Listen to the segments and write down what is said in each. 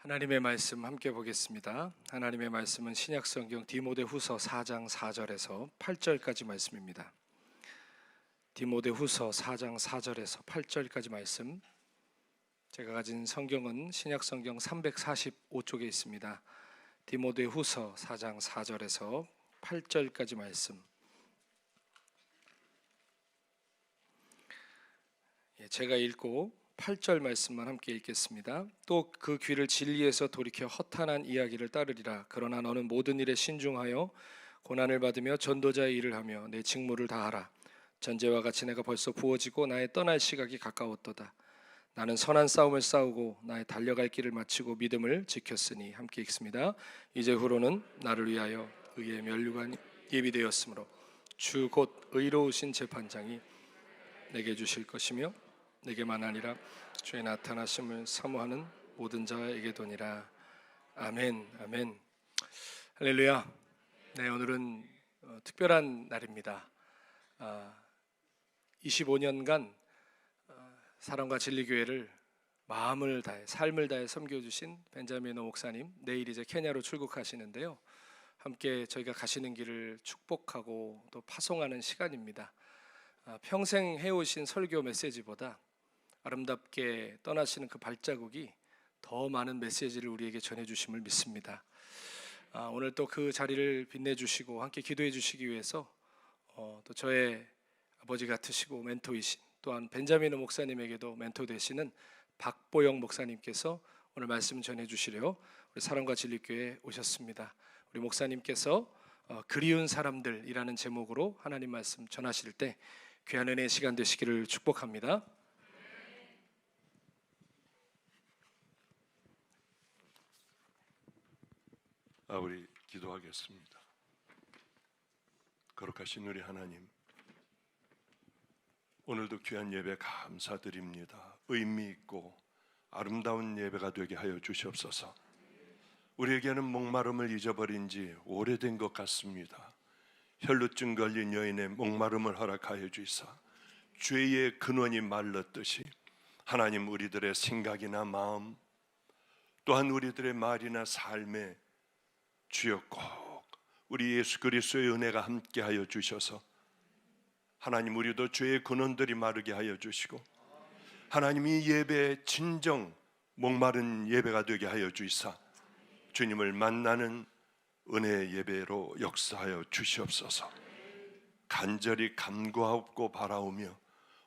하나님의 말씀 함께 보겠습니다. 하나님의 말씀은 신약성경 디모데후서 4장 4절에서 8절까지 말씀입니다. 디모데후서 4장 4절에서 8절까지 말씀. 제가 가진 성경은 신약성경 345쪽에 있습니다. 디모데후서 4장 4절에서 8절까지 말씀. 제가 읽고 8절 말씀만 함께 읽겠습니다. 또 그 귀를 진리에서 돌이켜 허탄한 이야기를 따르리라. 그러나 너는 모든 일에 신중하여 고난을 받으며 전도자의 일을 하며 내 직무를 다하라. 전제와 같이 내가 벌써 부어지고 나의 떠날 시각이 가까웠도다. 나는 선한 싸움을 싸우고 나의 달려갈 길을 마치고 믿음을 지켰으니. 함께 읽습니다. 이제 후로는 나를 위하여 의의 면류관이 예비되었으므로 주 곧 의로우신 재판장이 내게 주실 것이며 내게만 아니라 주의 나타나심을 사모하는 모든 자에게도니라. 아멘. 아멘. 할렐루야. 네, 오늘은 특별한 날입니다. 25년간 사랑과 진리교회를 마음을 다해 삶을 다해 섬겨주신 벤자민 목사님, 내일 이제 케냐로 출국하시는데요, 함께 저희가 가시는 길을 축복하고 또 파송하는 시간입니다. 평생 해오신 설교 메시지보다 아름답게 떠나시는 그 발자국이 더 많은 메시지를 우리에게 전해주심을 믿습니다. 오늘 또 그 자리를 빛내주시고 함께 기도해 주시기 위해서 또 저의 아버지 같으시고 멘토이신, 또한 벤자민 목사님에게도 멘토 되시는 박보영 목사님께서 오늘 말씀 전해주시려 우리 사랑과 진리교회에 오셨습니다. 우리 목사님께서 그리운 사람들이라는 제목으로 하나님 말씀 전하실 때 귀한 은혜의 시간 되시기를 축복합니다. 우리 기도하겠습니다. 거룩하신 우리 하나님, 오늘도 귀한 예배 감사드립니다. 의미 있고 아름다운 예배가 되게 하여 주시옵소서. 우리에게는 목마름을 잊어버린 지 오래된 것 같습니다. 혈루증 걸린 여인의 목마름을 허락하여 주시사 죄의 근원이 말랐듯이 하나님, 우리들의 생각이나 마음, 또한 우리들의 말이나 삶에 주여 꼭 우리 예수 그리스도의 은혜가 함께하여 주셔서 하나님, 우리도 죄의 근원들이 마르게 하여 주시고 하나님, 이 예배의 진정 목마른 예배가 되게 하여 주시사 주님을 만나는 은혜의 예배로 역사하여 주시옵소서. 간절히 간구하옵고 바라오며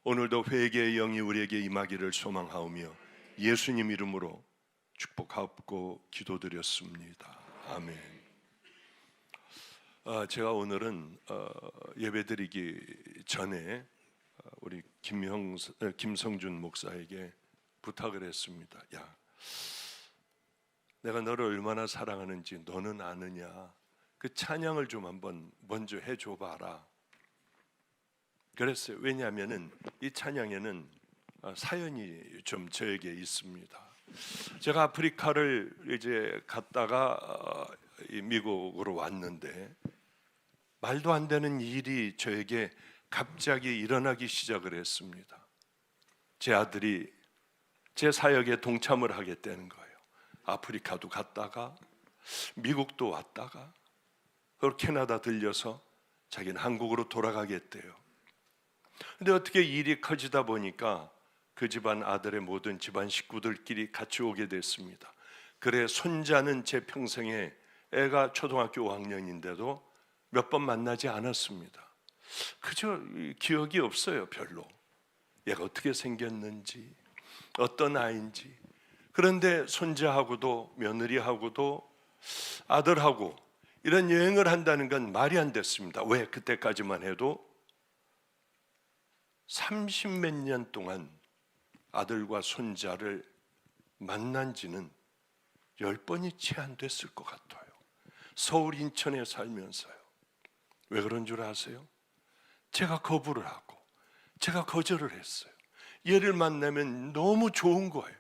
오늘도 회개의 영이 우리에게 임하기를 소망하오며 예수님 이름으로 축복하옵고 기도드렸습니다. 아멘. 제가 오늘은 예배드리기 전에 우리 김성준 목사에게 부탁을 했습니다. 야, 내가 너를 얼마나 사랑하는지 너는 아느냐? 그 찬양을 좀 한번 먼저 해줘봐라. 그랬어요. 왜냐하면은 이 찬양에는 사연이 좀 저에게 있습니다. 제가 아프리카를 이제 갔다가 미국으로 왔는데 말도 안 되는 일이 저에게 갑자기 일어나기 시작을 했습니다. 제 아들이 제 사역에 동참을 하겠다는 거예요. 아프리카도 갔다가 미국도 왔다가 그리고 캐나다 들려서 자기는 한국으로 돌아가겠대요. 근데 어떻게 일이 커지다 보니까 그 집안 아들의 모든 집안 식구들끼리 같이 오게 됐습니다. 그래 손자는 제 평생에, 애가 초등학교 5학년인데도 몇 번 만나지 않았습니다. 그저 기억이 없어요. 별로 얘가 어떻게 생겼는지, 어떤 아이인지. 그런데 손자하고도 며느리하고도 아들하고 이런 여행을 한다는 건 말이 안 됐습니다. 왜? 그때까지만 해도 30몇 년 동안 아들과 손자를 만난 지는 10번이 채 안 됐을 것 같아요. 서울 인천에 살면서요. 왜 그런 줄 아세요? 제가 거부를 하고 제가 거절을 했어요. 얘를 만나면 너무 좋은 거예요.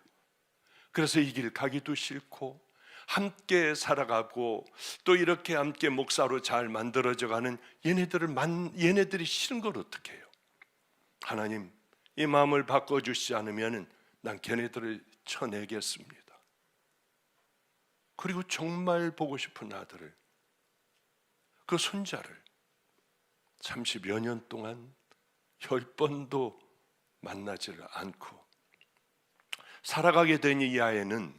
그래서 이 길 가기도 싫고 함께 살아가고 또 이렇게 함께 목사로 잘 만들어져가는 얘네들이 싫은 걸 어떻게 해요? 하나님, 이 마음을 바꿔주시지 않으면 난 걔네들을 쳐내겠습니다. 그리고 정말 보고 싶은 아들을, 그 손자를 30여 년 동안 10번도 만나지를 않고 살아가게 된 이 아이는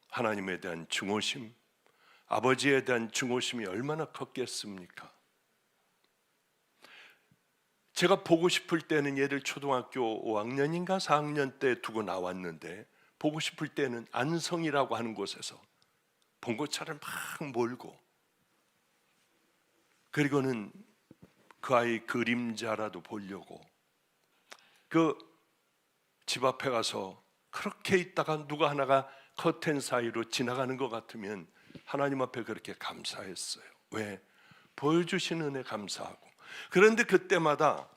하나님에 대한 증오심, 아버지에 대한 증오심이 얼마나 컸겠습니까? 제가 보고 싶을 때는 얘를 초등학교 5학년인가 4학년 때 두고 나왔는데, 보고 싶을 때는 안성이라고 하는 곳에서 봉고차를 막 몰고, 그리고는 그 아이 그림자라도 보려고 그 집 앞에 가서 그렇게 있다가 누가 하나가 커튼 사이로 지나가는 것 같으면 하나님 앞에 그렇게 감사했어요. 왜? 보여주신 은혜 감사하고. 그런데 그때마다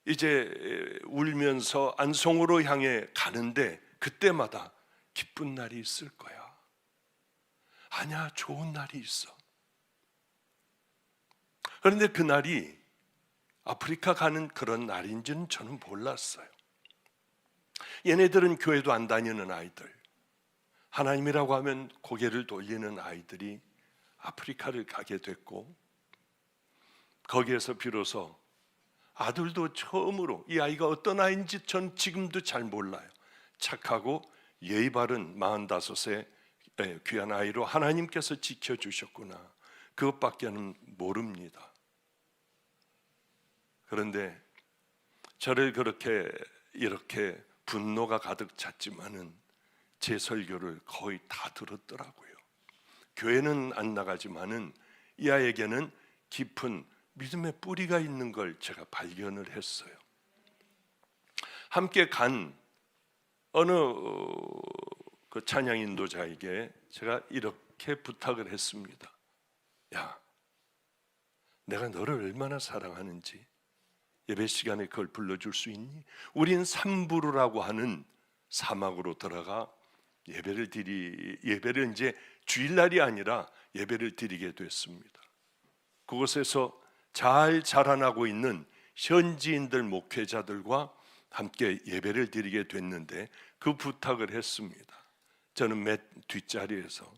이제 울면서 안성으로 향해 가는데 그때마다 기쁜 날이 있을 거야. 아니야, 좋은 날이 있어. 그런데 그 날이 아프리카 가는 그런 날인지는 저는 몰랐어요. 얘네들은 교회도 안 다니는 아이들, 하나님이라고 하면 고개를 돌리는 아이들이 아프리카를 가게 됐고, 거기에서 비로소 아들도 처음으로, 이 아이가 어떤 아이인지 전 지금도 잘 몰라요. 착하고 예의 바른 45세 귀한 아이로 하나님께서 지켜주셨구나, 그것밖에는 모릅니다. 그런데 저를 그렇게 이렇게 분노가 가득 찼지만은 제 설교를 거의 다 들었더라고요. 교회는 안 나가지만은 이 아이에게는 깊은 믿음의 뿌리가 있는 걸 제가 발견을 했어요. 함께 간 어느 그 찬양 인도자에게 제가 이렇게 부탁을 했습니다. 야, 내가 너를 얼마나 사랑하는지 예배 시간에 그걸 불러줄 수 있니? 우린 삼부르라고 하는 사막으로 들어가 예배를 이제 주일날이 아니라 예배를 드리게 됐습니다. 그곳에서 잘 자라나고 있는 현지인들 목회자들과 함께 예배를 드리게 됐는데 그 부탁을 했습니다. 저는 맨 뒷자리에서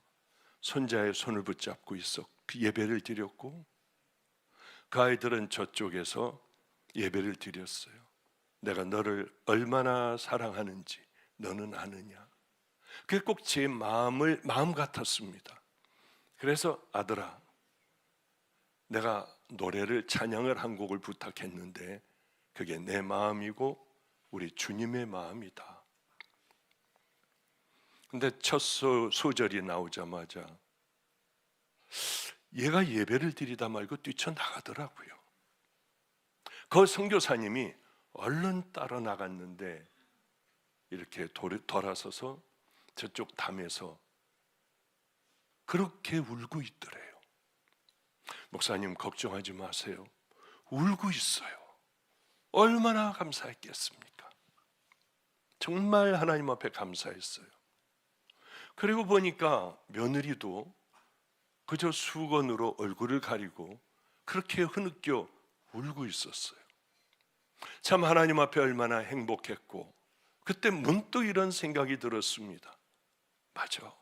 손자의 손을 붙잡고 있어 그 예배를 드렸고, 그 아이들은 저쪽에서 예배를 드렸어요. 내가 너를 얼마나 사랑하는지 너는 아느냐. 그게 꼭 제 마음 같았습니다. 그래서 아들아, 내가 노래를 찬양을 한 곡을 부탁했는데 그게 내 마음이고 우리 주님의 마음이다. 근데 첫 소절이 나오자마자 얘가 예배를 드리다 말고 뛰쳐나가더라고요. 그 선교사님이 얼른 따라 나갔는데 이렇게 돌아서서 저쪽 담에서 그렇게 울고 있더래요. 목사님 걱정하지 마세요. 울고 있어요. 얼마나 감사했겠습니까? 정말 하나님 앞에 감사했어요. 그리고 보니까 며느리도 그저 수건으로 얼굴을 가리고 그렇게 흐느껴 울고 있었어요. 참 하나님 앞에 얼마나 행복했고, 그때 문득 이런 생각이 들었습니다. 맞아,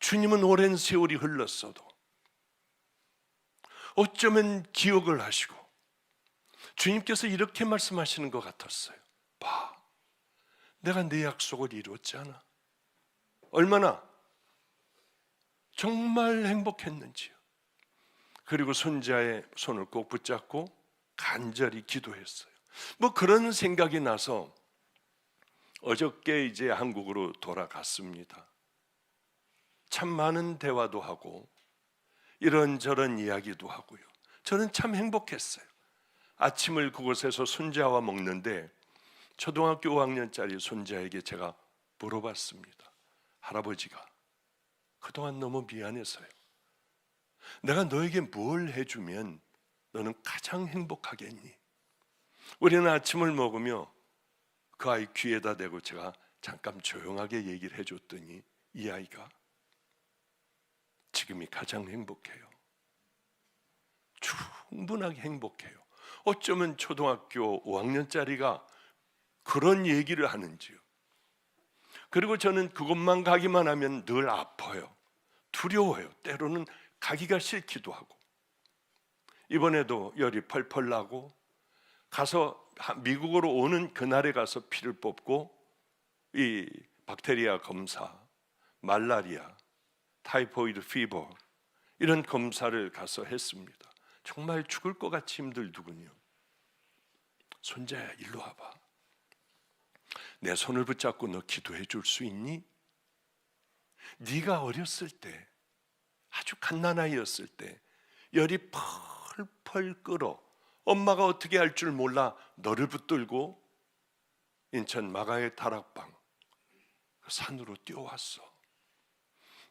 주님은 오랜 세월이 흘렀어도 어쩌면 기억을 하시고 주님께서 이렇게 말씀하시는 것 같았어요. 봐, 내가 내 약속을 이루었잖아. 얼마나 정말 행복했는지요. 그리고 손자의 손을 꼭 붙잡고 간절히 기도했어요. 뭐 그런 생각이 나서 어저께 이제 한국으로 돌아갔습니다. 참 많은 대화도 하고 이런저런 이야기도 하고요. 저는 참 행복했어요. 아침을 그곳에서 손자와 먹는데 초등학교 5학년짜리 손자에게 제가 물어봤습니다. 할아버지가 그동안 너무 미안해서요. 내가 너에게 뭘 해주면 너는 가장 행복하겠니? 우리는 아침을 먹으며 그 아이 귀에다 대고 제가 잠깐 조용하게 얘기를 해줬더니 이 아이가 지금이 가장 행복해요. 충분하게 행복해요. 어쩌면 초등학교 5학년짜리가 그런 얘기를 하는지요. 그리고 저는 그곳만 가기만 하면 늘 아파요. 두려워요. 때로는 가기가 싫기도 하고. 이번에도 열이 펄펄 나고 가서 미국으로 오는 그날에 가서 피를 뽑고 이 박테리아 검사, 말라리아, 타이포이드 피버 이런 검사를 가서 했습니다. 정말 죽을 것 같이 힘들더군요. 손자야, 일로 와봐. 내 손을 붙잡고 너 기도해 줄 수 있니? 네가 어렸을 때, 아주 갓난아이였을 때 열이 펄펄 끓어 엄마가 어떻게 할 줄 몰라 너를 붙들고 인천 마가의 다락방 그 산으로 뛰어왔어.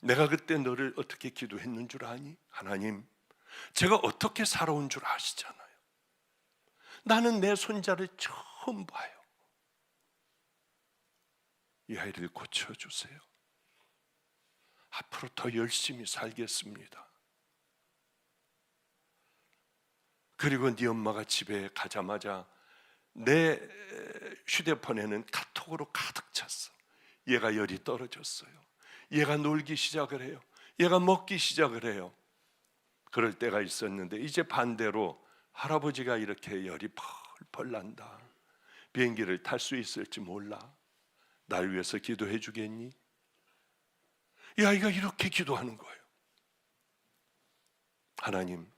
내가 그때 너를 어떻게 기도했는 줄 아니? 하나님, 제가 어떻게 살아온 줄 아시잖아요. 나는 내 손자를 처음 봐요. 이 아이를 고쳐주세요. 앞으로 더 열심히 살겠습니다. 그리고 네 엄마가 집에 가자마자 내 휴대폰에는 카톡으로 가득 찼어. 얘가 열이 떨어졌어요. 얘가 놀기 시작을 해요. 얘가 먹기 시작을 해요. 그럴 때가 있었는데 이제 반대로 할아버지가 이렇게 열이 펄펄 난다. 비행기를 탈 수 있을지 몰라. 날 위해서 기도해 주겠니? 이 아이가 이렇게 기도하는 거예요. 하나님,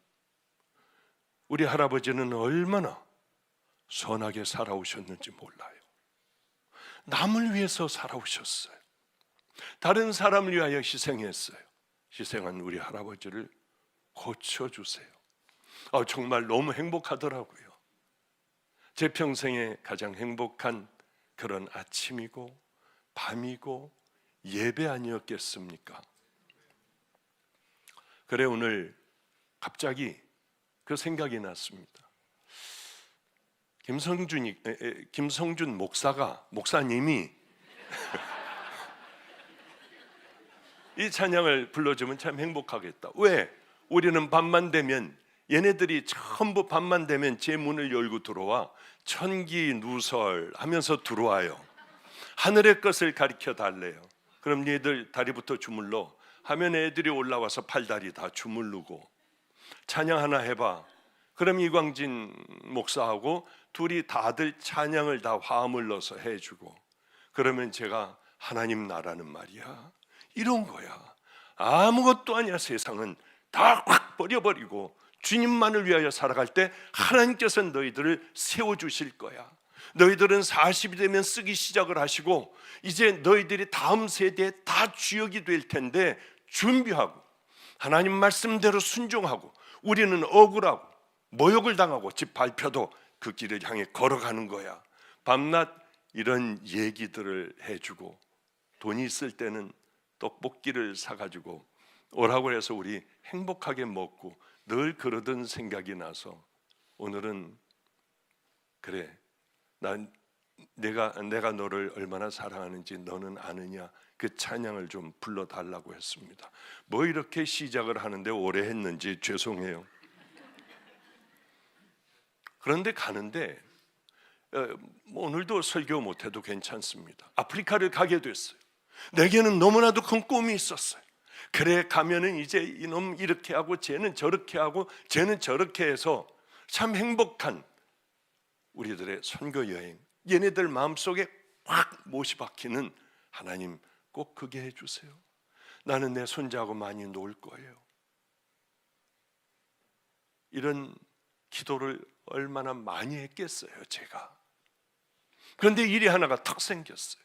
우리 할아버지는 얼마나 선하게 살아오셨는지 몰라요. 남을 위해서 살아오셨어요. 다른 사람을 위하여 희생했어요. 희생한 우리 할아버지를 고쳐주세요. 정말 너무 행복하더라고요. 제 평생에 가장 행복한 그런 아침이고 밤이고 예배 아니었겠습니까? 그래 오늘 갑자기 그 생각이 났습니다. 김성준 목사님이 이 찬양을 불러주면 참 행복하겠다. 왜? 우리는 밤만 되면 얘네들이 전부 밤만 되면 제 문을 열고 들어와 천기누설 하면서 들어와요. 하늘의 것을 가르쳐 달래요. 그럼 얘들 다리부터 주물러 하면 애들이 올라와서 팔다리 다 주물르고 찬양 하나 해봐. 그럼 이광진 목사하고 둘이 다들 찬양을 다 화음을 넣어서 해주고 그러면 제가 하나님 나라는 말이야 이런 거야. 아무것도 아니야. 세상은 다 확 버려버리고 주님만을 위하여 살아갈 때 하나님께서 너희들을 세워주실 거야. 너희들은 40이 되면 쓰기 시작을 하시고 이제 너희들이 다음 세대에 다 주역이 될 텐데 준비하고 하나님 말씀대로 순종하고 우리는 억울하고 모욕을 당하고 집 발표도 그 길을 향해 걸어가는 거야. 밤낮 이런 얘기들을 해주고 돈이 있을 때는 떡볶이를 사가지고 오라고 해서 우리 행복하게 먹고 늘 그러던 생각이 나서 오늘은 그래 내가 너를 얼마나 사랑하는지 너는 아느냐 그 찬양을 좀 불러달라고 했습니다. 뭐 이렇게 시작을 하는데 오래 했는지 죄송해요. 그런데 가는데 오늘도 설교 못해도 괜찮습니다. 아프리카를 가게 됐어요. 내게는 너무나도 큰 꿈이 있었어요. 그래 가면은 이제 이놈 이렇게 하고 쟤는 저렇게 하고 쟤는 저렇게 해서 참 행복한 우리들의 선교 여행, 얘네들 마음속에 확 못이 박히는 하나님 꼭 그게 해주세요. 나는 내 손자하고 많이 놀 거예요. 이런 기도를 얼마나 많이 했겠어요 제가. 그런데 일이 하나가 탁 생겼어요.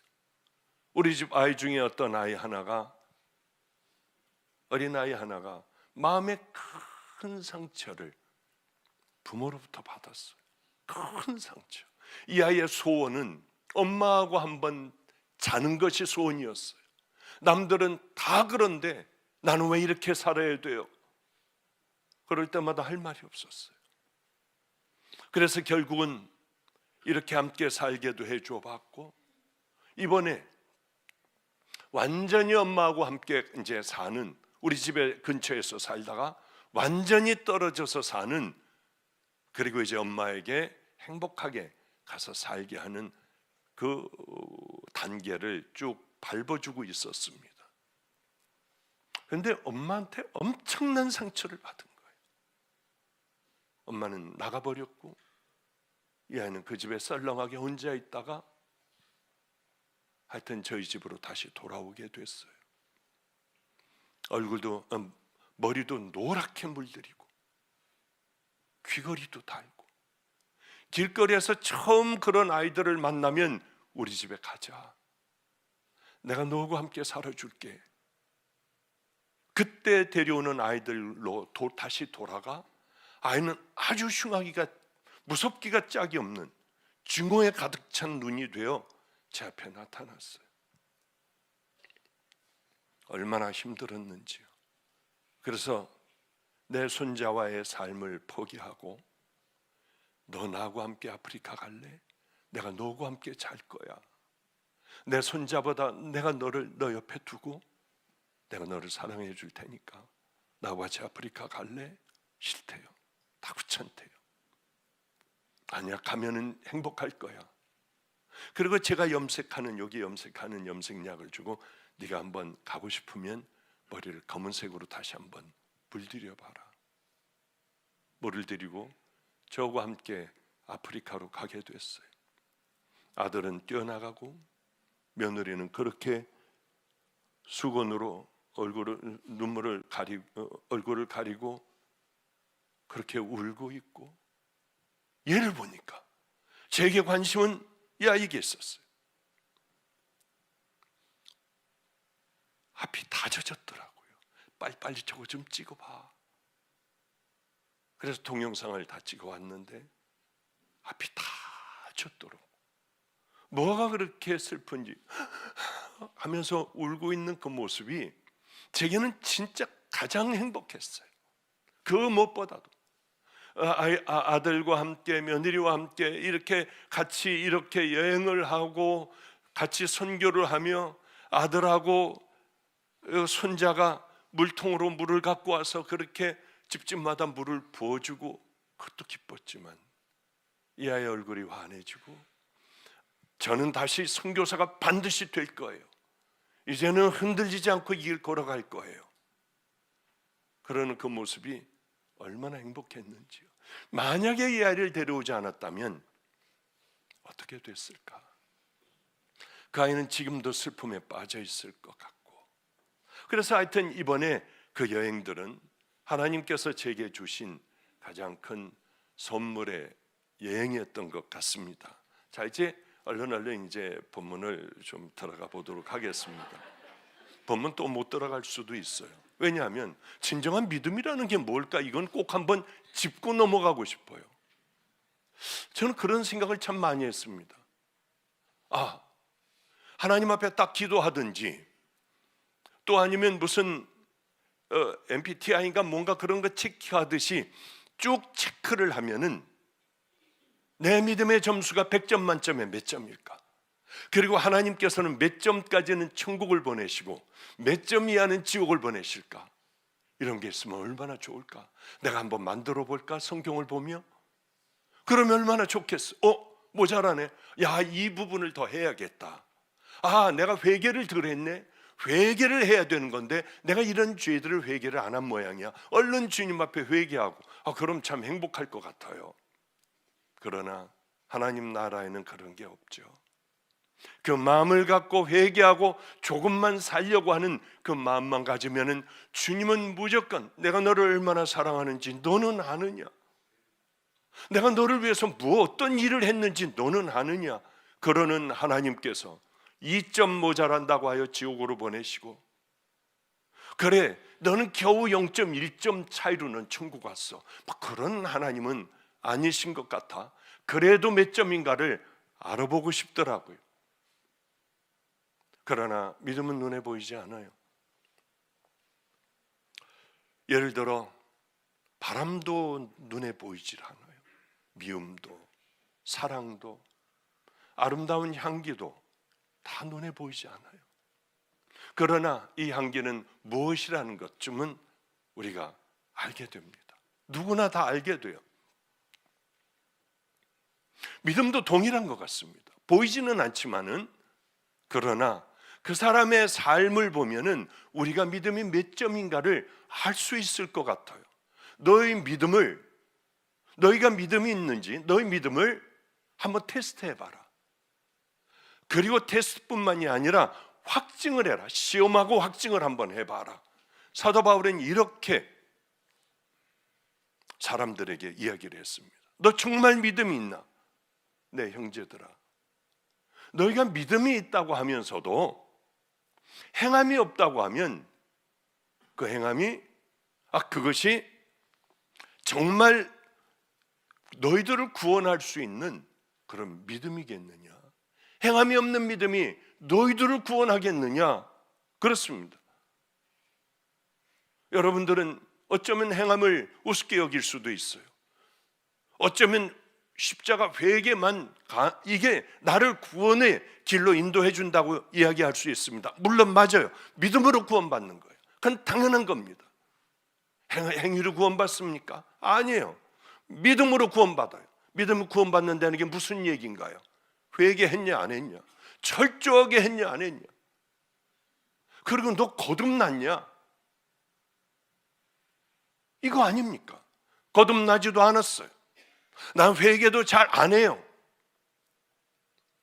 우리 집 아이 중에 어떤 아이 하나가 어린아이 하나가 마음에 큰 상처를 부모로부터 받았어요. 큰 상처. 이 아이의 소원은 엄마하고 한번 자는 것이 소원이었어요. 남들은 다 그런데 나는 왜 이렇게 살아야 돼요? 그럴 때마다 할 말이 없었어요. 그래서 결국은 이렇게 함께 살게도 해줘 봤고 이번에 완전히 엄마하고 함께 이제 사는 우리 집에 근처에서 살다가 완전히 떨어져서 사는 그리고 이제 엄마에게 행복하게 가서 살게 하는 그 단계를 쭉 밟아주고 있었습니다. 그런데 엄마한테 엄청난 상처를 받은 거예요. 엄마는 나가버렸고 이 아이는 그 집에 썰렁하게 혼자 있다가 하여튼 저희 집으로 다시 돌아오게 됐어요. 얼굴도 머리도 노랗게 물들이고 귀걸이도 달고 길거리에서 처음 그런 아이들을 만나면 우리 집에 가자. 내가 너하고 함께 살아줄게. 그때 데려오는 아이들로 다시 돌아가 아이는 아주 흉하기가 무섭기가 짝이 없는 증오에 가득 찬 눈이 되어 제 앞에 나타났어요. 얼마나 힘들었는지요. 그래서 내 손자와의 삶을 포기하고 너 나하고 함께 아프리카 갈래? 내가 너하고 함께 잘 거야. 내 손자보다 내가 너 옆에 두고 내가 너를 사랑해 줄 테니까 나와 같이 아프리카 갈래? 싫대요. 다 귀찮대요. 아니야, 가면은 행복할 거야. 그리고 제가 여기 염색하는 염색약을 주고 네가 한번 가고 싶으면 머리를 검은색으로 다시 한번 물들여 봐라. 물을 들이고 저와 함께 아프리카로 가게 됐어요. 아들은 뛰어나가고 며느리는 그렇게 수건으로 얼굴을 가리고 그렇게 울고 있고, 얘를 보니까 제게 관심은 이 아이에게 있었어요. 앞이 다 젖었더라고요. 빨리빨리 저거 좀 찍어봐. 그래서 동영상을 다 찍어왔는데 앞이 다 젖도록 뭐가 그렇게 슬픈지 하면서 울고 있는 그 모습이 제게는 진짜 가장 행복했어요. 그 무엇보다도 아들과 함께 며느리와 함께 이렇게 같이 이렇게 여행을 하고 같이 선교를 하며 아들하고 손자가 물통으로 물을 갖고 와서 그렇게 집집마다 물을 부어주고 그것도 기뻤지만 이 아이의 얼굴이 환해지고 저는 다시 선교사가 반드시 될 거예요. 이제는 흔들리지 않고 이 길 걸어갈 거예요. 그러는 그 모습이 얼마나 행복했는지요. 만약에 이 아이를 데려오지 않았다면 어떻게 됐을까? 그 아이는 지금도 슬픔에 빠져 있을 것 같고, 그래서 하여튼 이번에 그 여행들은 하나님께서 제게 주신 가장 큰 선물의 여행이었던 것 같습니다. 자, 이제 얼른 이제 본문을 좀 들어가 보도록 하겠습니다. 본문 또 못 들어갈 수도 있어요. 왜냐하면 진정한 믿음이라는 게 뭘까? 이건 꼭 한번 짚고 넘어가고 싶어요. 저는 그런 생각을 참 많이 했습니다. 하나님 앞에 딱 기도하든지 또 아니면 무슨 MBTI인가 뭔가 그런 거 체크하듯이 쭉 체크를 하면은 내 믿음의 점수가 100점 만점에 몇 점일까? 그리고 하나님께서는 몇 점까지는 천국을 보내시고 몇 점 이하는 지옥을 보내실까? 이런 게 있으면 얼마나 좋을까? 내가 한번 만들어 볼까? 성경을 보며? 그러면 얼마나 좋겠어? 모자라네. 야, 이 부분을 더 해야겠다. 내가 회개를 덜 했네. 회개를 해야 되는 건데 내가 이런 죄들을 회개를 안 한 모양이야. 얼른 주님 앞에 회개하고 그럼 참 행복할 것 같아요. 그러나 하나님 나라에는 그런 게 없죠. 그 마음을 갖고 회개하고 조금만 살려고 하는 그 마음만 가지면은 주님은 무조건 내가 너를 얼마나 사랑하는지 너는 아느냐? 내가 너를 위해서 어떤 일을 했는지 너는 아느냐? 그러는 하나님께서 2점 모자란다고 하여 지옥으로 보내시고, 그래 너는 겨우 0.1점 차이로는 천국 왔어. 그런 하나님은 아니신 것 같아. 그래도 몇 점인가를 알아보고 싶더라고요. 그러나 믿음은 눈에 보이지 않아요. 예를 들어 바람도 눈에 보이질 않아요. 미움도 사랑도 아름다운 향기도 다 눈에 보이지 않아요. 그러나 이 향기는 무엇이라는 것쯤은 우리가 알게 됩니다. 누구나 다 알게 돼요. 믿음도 동일한 것 같습니다. 보이지는 않지만은 그러나 그 사람의 삶을 보면은 우리가 믿음이 몇 점인가를 알 수 있을 것 같아요. 너희가 믿음이 있는지 너희 믿음을 한번 테스트해 봐라. 그리고 테스트뿐만이 아니라 확증을 해라. 시험하고 확증을 한번 해봐라. 사도 바울은 이렇게 사람들에게 이야기를 했습니다. 너 정말 믿음이 있나? 네, 형제들아. 너희가 믿음이 있다고 하면서도 행함이 없다고 하면 그 행함이 그것이 정말 너희들을 구원할 수 있는 그런 믿음이겠느냐? 행함이 없는 믿음이 너희들을 구원하겠느냐? 그렇습니다. 여러분들은 어쩌면 행함을 우습게 여길 수도 있어요. 어쩌면 십자가 회개만 이게 나를 구원의 길로 인도해 준다고 이야기할 수 있습니다. 물론 맞아요. 믿음으로 구원받는 거예요. 그건 당연한 겁니다. 행위로 구원받습니까? 아니에요. 믿음으로 구원받아요. 믿음으로 구원받는다는 게 무슨 얘기인가요? 회개했냐 안 했냐? 철저하게 했냐 안 했냐? 그리고 너 거듭났냐? 이거 아닙니까? 거듭나지도 않았어요. 난 회개도 잘 안 해요.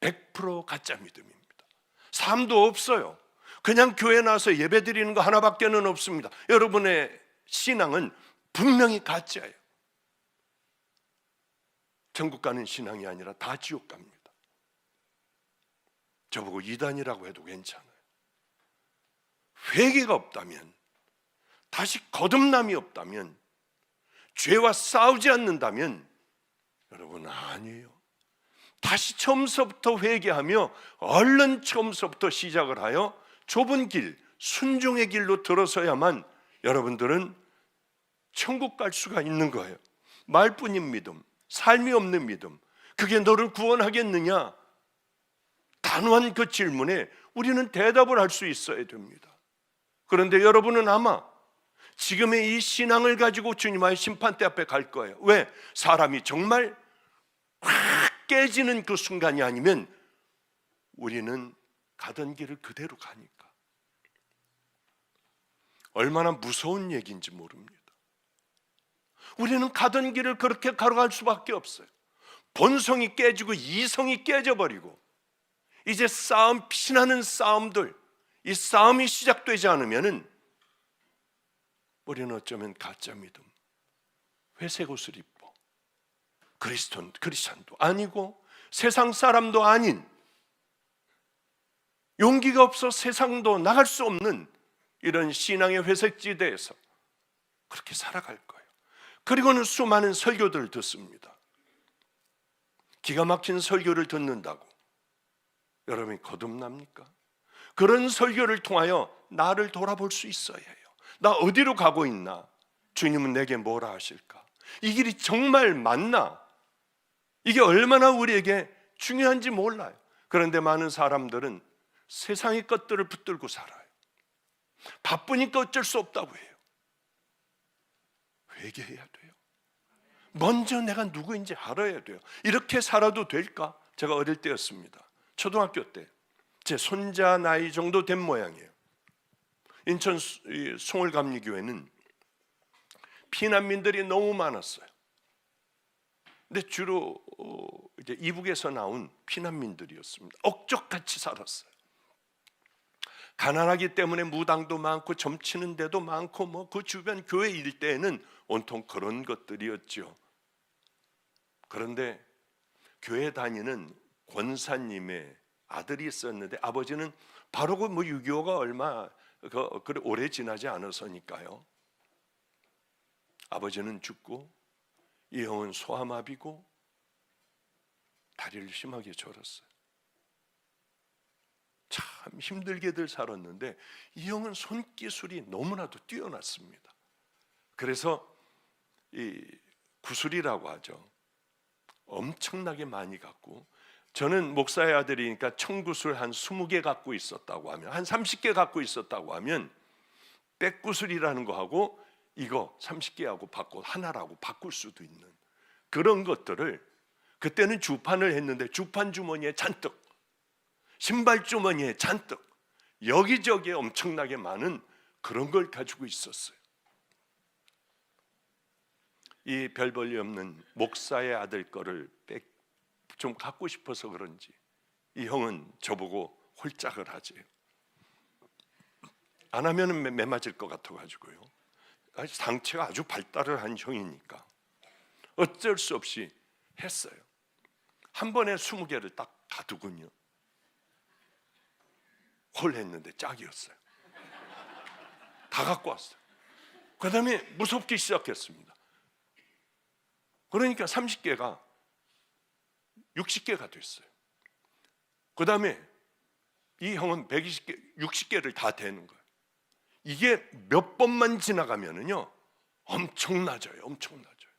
100% 가짜 믿음입니다. 삶도 없어요. 그냥 교회 나와서 예배 드리는 거 하나밖에는 없습니다. 여러분의 신앙은 분명히 가짜예요. 천국 가는 신앙이 아니라 다 지옥 갑니다. 저보고 이단이라고 해도 괜찮아요. 회개가 없다면, 다시 거듭남이 없다면, 죄와 싸우지 않는다면 여러분 아니에요. 다시 처음서부터 회개하며 얼른 처음서부터 시작을 하여 좁은 길, 순종의 길로 들어서야만 여러분들은 천국 갈 수가 있는 거예요. 말뿐인 믿음, 삶이 없는 믿음, 그게 너를 구원하겠느냐? 단호한 그 질문에 우리는 대답을 할 수 있어야 됩니다. 그런데 여러분은 아마 지금의 이 신앙을 가지고 주님의 심판대 앞에 갈 거예요. 왜? 사람이 정말 확 깨지는 그 순간이 아니면 우리는 가던 길을 그대로 가니까. 얼마나 무서운 얘기인지 모릅니다. 우리는 가던 길을 그렇게 걸어갈 수밖에 없어요. 본성이 깨지고 이성이 깨져버리고 이제 피나는 싸움들, 이 싸움이 시작되지 않으면은 우리는 어쩌면 가짜 믿음, 회색 옷을 입고 크리스찬도 아니고 세상 사람도 아닌, 용기가 없어 세상도 나갈 수 없는 이런 신앙의 회색지대에서 그렇게 살아갈 거예요. 그리고는 수많은 설교들을 듣습니다. 기가 막힌 설교를 듣는다고 여러분이 거듭납니까? 그런 설교를 통하여 나를 돌아볼 수 있어야 해요. 나 어디로 가고 있나? 주님은 내게 뭐라 하실까? 이 길이 정말 맞나? 이게 얼마나 우리에게 중요한지 몰라요. 그런데 많은 사람들은 세상의 것들을 붙들고 살아요. 바쁘니까 어쩔 수 없다고 해요. 회개해야 돼요. 먼저 내가 누구인지 알아야 돼요. 이렇게 살아도 될까? 제가 어릴 때였습니다. 초등학교 때 제 손자 나이 정도 된 모양이에요. 인천 송월감리교회는 피난민들이 너무 많았어요. 근데 주로 이제 이북에서 나온 피난민들이었습니다. 억적같이 살았어요. 가난하기 때문에 무당도 많고 점치는 데도 많고 뭐 그 주변 교회 일대에는 온통 그런 것들이었죠. 그런데 교회 다니는 권사님의 아들이 있었는데 아버지는 바로 그 6.25가 얼마 그래 오래 지나지 않아서니까요. 아버지는 죽고 이 형은 소아마비고 다리를 심하게 절었어요. 참 힘들게들 살았는데 이 형은 손기술이 너무나도 뛰어났습니다. 그래서 이 구슬이라고 하죠. 엄청나게 많이 갖고, 저는 목사의 아들이니까 청구술 한 20개 갖고 있었다고 하면, 한 30개 갖고 있었다고 하면 백구슬이라는 거하고 이거 30개하고 하나라고 바꿀 수도 있는 그런 것들을, 그때는 주판을 했는데 주판 주머니에 잔뜩, 신발 주머니에 잔뜩 여기저기에 엄청나게 많은 그런 걸 가지고 있었어요. 이 별 볼일 없는 목사의 아들 거를 좀 갖고 싶어서 그런지 이 형은 저보고 홀짝을 하지. 안 하면은 매 맞을 것 같아가지고요. 상체가 아주 발달을 한 형이니까 어쩔 수 없이 했어요. 한 번에 20개를 딱 가두군요. 홀 했는데 짝이었어요. 다 갖고 왔어요. 그 다음에 무섭기 시작했습니다. 그러니까 30개가 60개가 됐어요. 그 다음에 이 형은 120개, 60개를 다 대는 거예요. 이게 몇 번만 지나가면은요, 엄청나져요. 엄청나져요.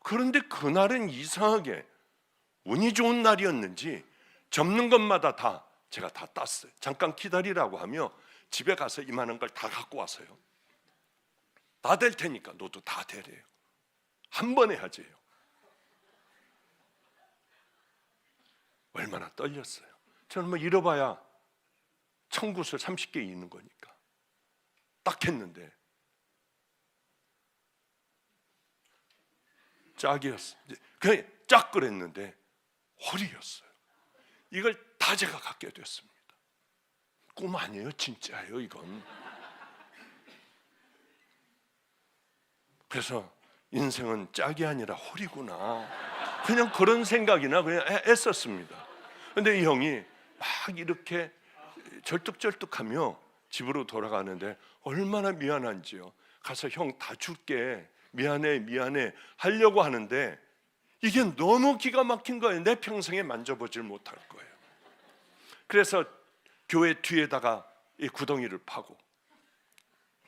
그런데 그날은 이상하게 운이 좋은 날이었는지 접는 것마다 다 제가 다 땄어요. 잠깐 기다리라고 하며 집에 가서 이만한 걸 다 갖고 와서요. 다 될 테니까 너도 다 대래요. 한 번에 하재요. 얼마나 떨렸어요. 저는 뭐 잃어봐야 청구서 30개 있는 거니까 딱 했는데 짝이었어요. 그냥 짝 그랬는데 홀이었어요. 이걸 다 제가 갖게 됐습니다. 꿈 아니에요, 진짜예요, 이건. 그래서 인생은 짝이 아니라 홀이구나. 그냥 그런 생각이나 그냥 했었습니다. 근데 이 형이 막 이렇게 절뚝절뚝하며 집으로 돌아가는데 얼마나 미안한지요. 가서 형 다 줄게. 미안해, 미안해 하려고 하는데 이게 너무 기가 막힌 거예요. 내 평생에 만져보질 못할 거예요. 그래서 교회 뒤에다가 이 구덩이를 파고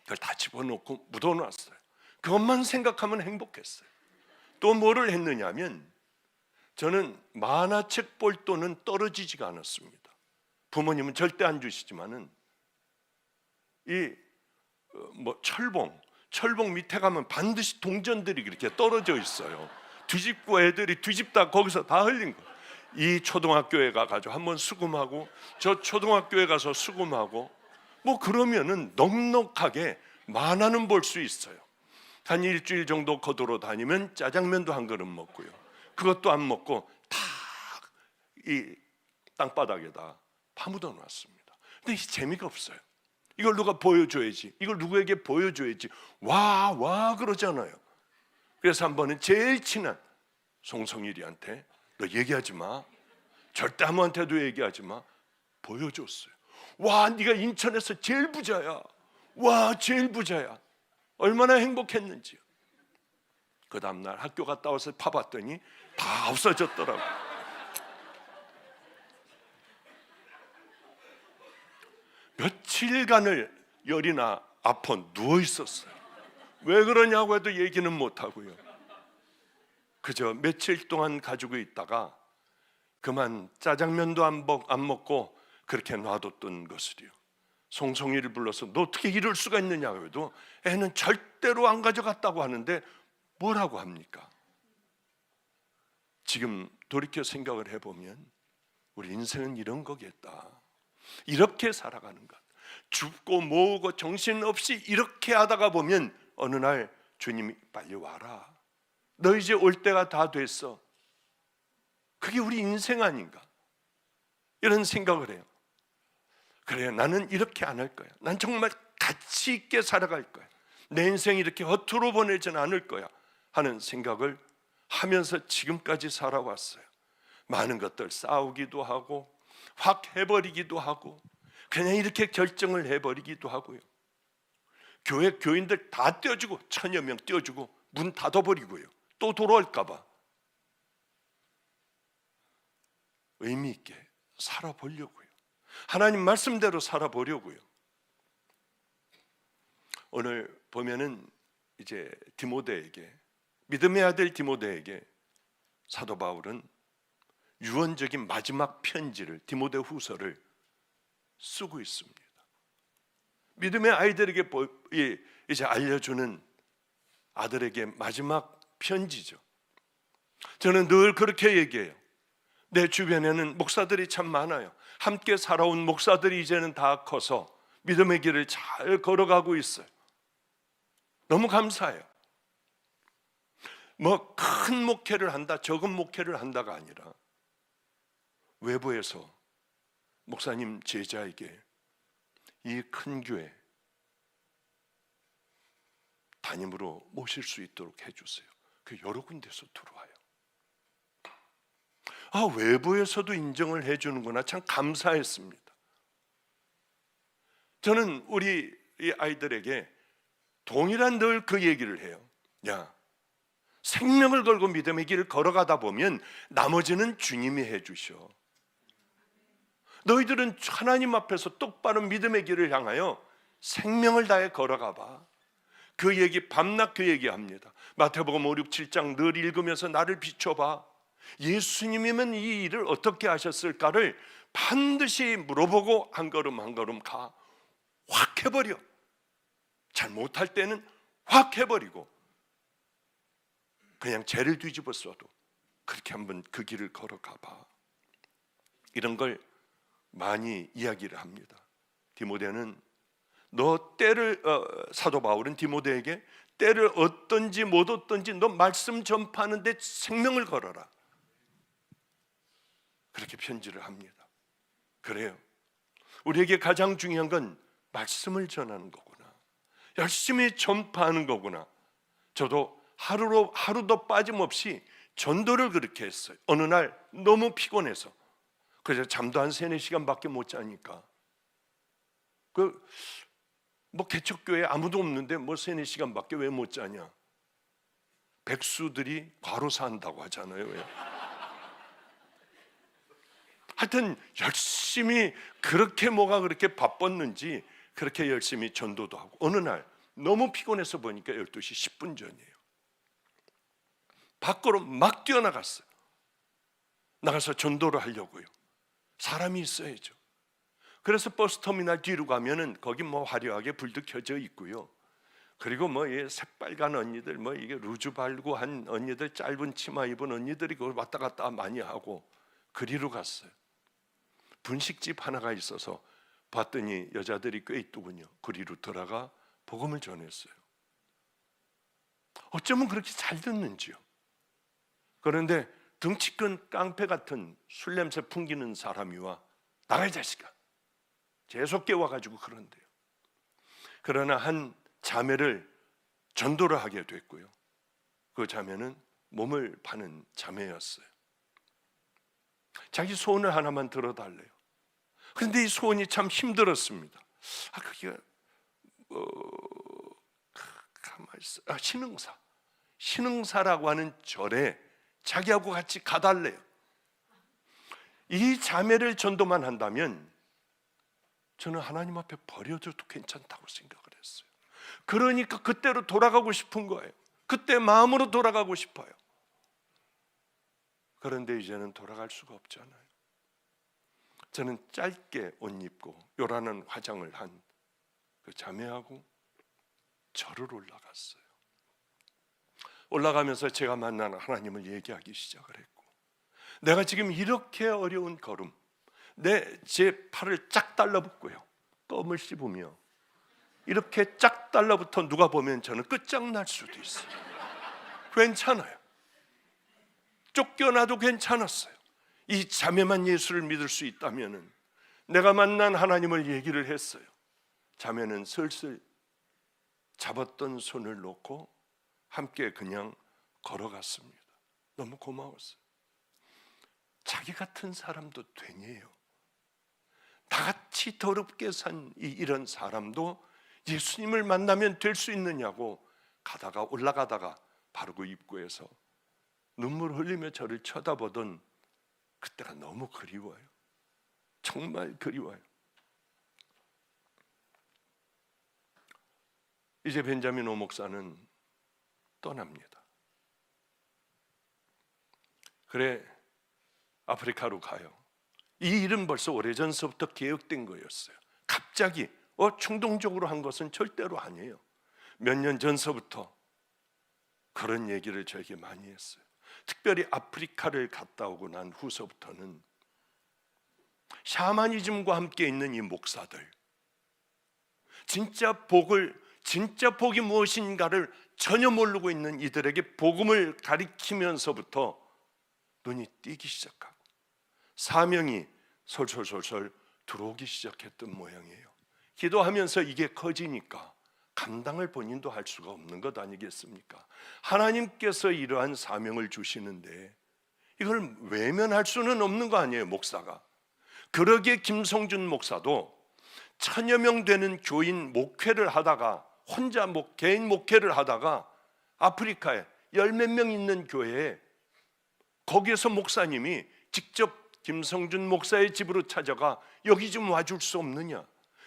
그걸 다 집어넣고 묻어놨어요. 그것만 생각하면 행복했어요. 또 뭐를 했느냐면 저는 만화책 볼 돈은 떨어지지가 않았습니다. 부모님은 절대 안 주시지만은 철봉 밑에 가면 반드시 동전들이 이렇게 떨어져 있어요. 뒤집고 애들이 뒤집다 거기서 다 흘린 거예요. 이 초등학교에 가가지고 한번 수금하고 저 초등학교에 가서 수금하고 뭐 그러면은 넉넉하게 만화는 볼 수 있어요. 한 일주일 정도 거두러 다니면 짜장면도 한 그릇 먹고요. 그것도 안 먹고 다 이 땅바닥에다 파묻어 놨습니다. 근데 재미가 없어요. 이걸 누가 보여줘야지. 이걸 누구에게 보여줘야지. 와 그러잖아요. 그래서 한 번은 제일 친한 송성일이한테 너 얘기하지 마. 절대 아무한테도 얘기하지 마. 보여줬어요. 와, 네가 인천에서 제일 부자야. 와, 제일 부자야. 얼마나 행복했는지요. 그 다음날 학교 갔다 와서 파봤더니 다 없어졌더라고요. 며칠간을 열이나 아파 누워 있었어요. 왜 그러냐고 해도 얘기는 못하고요. 그저 며칠 동안 가지고 있다가 그만 짜장면도 안 먹고 그렇게 놔뒀던 것을요. 송송이를 불러서 너 어떻게 이럴 수가 있느냐고 해도 애는 절대로 안 가져갔다고 하는데 뭐라고 합니까? 지금 돌이켜 생각을 해보면 우리 인생은 이런 거겠다. 이렇게 살아가는 것. 죽고 모으고 정신없이 이렇게 하다가 보면 어느 날 주님이 빨리 와라. 너 이제 올 때가 다 됐어. 그게 우리 인생 아닌가? 이런 생각을 해요. 그래, 나는 이렇게 안 할 거야. 난 정말 가치 있게 살아갈 거야. 내 인생 이렇게 허투루 보내지는 않을 거야 하는 생각을 하면서 지금까지 살아왔어요. 많은 것들 싸우기도 하고 확 해버리기도 하고 그냥 이렇게 결정을 해버리기도 하고요. 교회 교인들 다 떼어주고 1000여 명 떼어주고 문 닫아버리고요. 또 돌아올까 봐 의미 있게 살아보려고요. 하나님 말씀대로 살아보려고요. 오늘 보면은 이제 디모데에게, 믿음의 아들 디모데에게 사도 바울은 유언적인 마지막 편지를, 디모데 후서를 쓰고 있습니다. 믿음의 아이들에게 이제 알려주는 아들에게 마지막 편지죠. 저는 늘 그렇게 얘기해요. 내 주변에는 목사들이 참 많아요. 함께 살아온 목사들이 이제는 다 커서 믿음의 길을 잘 걸어가고 있어요. 너무 감사해요. 뭐 큰 목회를 한다, 적은 목회를 한다가 아니라 외부에서 목사님 제자에게 이 큰 교회 담임으로 모실 수 있도록 해주세요. 그 여러 군데서 들어와요. 외부에서도 인정을 해주는구나. 참 감사했습니다. 저는 우리 이 아이들에게 동일한 늘 그 얘기를 해요. 야, 생명을 걸고 믿음의 길을 걸어가다 보면 나머지는 주님이 해주셔. 너희들은 하나님 앞에서 똑바로 믿음의 길을 향하여 생명을 다해 걸어가 봐. 그 얘기 밤낮 그 얘기합니다. 마태복음 5, 6, 7장 늘 읽으면서 나를 비춰봐. 예수님이면 이 일을 어떻게 하셨을까를 반드시 물어보고 한 걸음 한 걸음 가. 확 해버려. 잘 못할 때는 확 해버리고 그냥 죄를 뒤집어 써도 그렇게 한번 그 길을 걸어가 봐. 이런 걸 많이 이야기를 합니다. 디모데는 너 때를 사도 바울은 디모데에게 때를 얻든지 못 얻든지 너 말씀 전파하는데 생명을 걸어라. 그렇게 편지를 합니다. 그래요. 우리에게 가장 중요한 건 말씀을 전하는 거구나. 열심히 전파하는 거구나. 저도 하루도 빠짐없이 전도를 그렇게 했어요. 어느 날 너무 피곤해서 그래서 잠도 한 3-4시간밖에 못 자니까 뭐 개척교회 아무도 없는데 뭐 3-4시간밖에 왜 못 자냐. 백수들이 과로사 한다고 하잖아요. 왜? 하여튼 열심히 그렇게 뭐가 그렇게 바빴는지 그렇게 열심히 전도도 하고 어느 날 너무 피곤해서 보니까 12시 10분 전이에요. 밖으로 막 뛰어나갔어요. 나가서 전도를 하려고요. 사람이 있어야죠. 그래서 버스터미널 뒤로 가면은 거기 뭐 화려하게 불도 켜져 있고요. 그리고 뭐 새빨간 언니들 뭐 이게 루즈 바르고 한 언니들 짧은 치마 입은 언니들이 그걸 왔다 갔다 많이 하고 그리로 갔어요. 분식집 하나가 있어서 봤더니 여자들이 꽤 있더군요. 그리로 들어가 복음을 전했어요. 어쩌면 그렇게 잘 듣는지요. 그런데 덩치 큰 깡패 같은 술 냄새 풍기는 사람이 와 나가 이 자식아 재수없게 와가지고 그런데요. 그러나 한 자매를 전도를 하게 됐고요. 그 자매는 몸을 파는 자매였어요. 자기 소원을 하나만 들어달래요. 그런데 이 소원이 참 힘들었습니다. 그게 가만히 있어. 신흥사라고 하는 절에 자기하고 같이 가달래요. 이 자매를 전도만 한다면 저는 하나님 앞에 버려줘도 괜찮다고 생각을 했어요. 그러니까 그때로 돌아가고 싶은 거예요. 그때 마음으로 돌아가고 싶어요. 그런데 이제는 돌아갈 수가 없잖아요. 저는 짧게 옷 입고 요란한 화장을 한 그 자매하고 절을 올라갔어요. 올라가면서 제가 만난 하나님을 얘기하기 시작을 했고, 내가 지금 이렇게 어려운 걸음, 제 팔을 쫙 달라붙고요, 껌을 씹으며 이렇게 쫙 달라붙어 누가 보면 저는 끝장날 수도 있어요. 괜찮아요. 쫓겨나도 괜찮았어요. 이 자매만 예수를 믿을 수 있다면은 내가 만난 하나님을 얘기를 했어요. 자매는 슬슬 잡았던 손을 놓고 함께 그냥 걸어갔습니다. 너무 고마웠어요. 자기 같은 사람도 되네요. 나같이 더럽게 산 이런 사람도 예수님을 만나면 될 수 있느냐고 가다가 올라가다가 바로 그 입구에서 눈물 흘리며 저를 쳐다보던 그때가 너무 그리워요. 정말 그리워요. 이제 벤자민 오 목사는 떠납니다. 그래 아프리카로 가요. 이 일은 벌써 오래전서부터 계획된 거였어요. 갑자기 충동적으로 한 것은 절대로 아니에요. 몇 년 전서부터 그런 얘기를 저에게 많이 했어요. 특별히 아프리카를 갔다 오고 난 후서부터는 샤머니즘과 함께 있는 이 목사들, 진짜 복이 무엇인가를 전혀 모르고 있는 이들에게 복음을 가리키면서부터 눈이 띄기 시작하고 사명이 솔솔솔솔 들어오기 시작했던 모양이에요. 기도하면서 이게 커지니까 감당을 본인도 할 수가 없는 것 아니겠습니까? 하나님께서 이러한 사명을 주시는데 이걸 외면할 수는 없는 거 아니에요, 목사가. 그러기에 김성준 목사도 1000여 명 되는 교인 목회를 하다가 혼자 개인 목회를 하다가 아프리카에 10몇 명 있는 교회에 거기에서 목사님이 직접 김성준 목사의 집으로 찾아가 여기 좀 와줄 수 없느냐.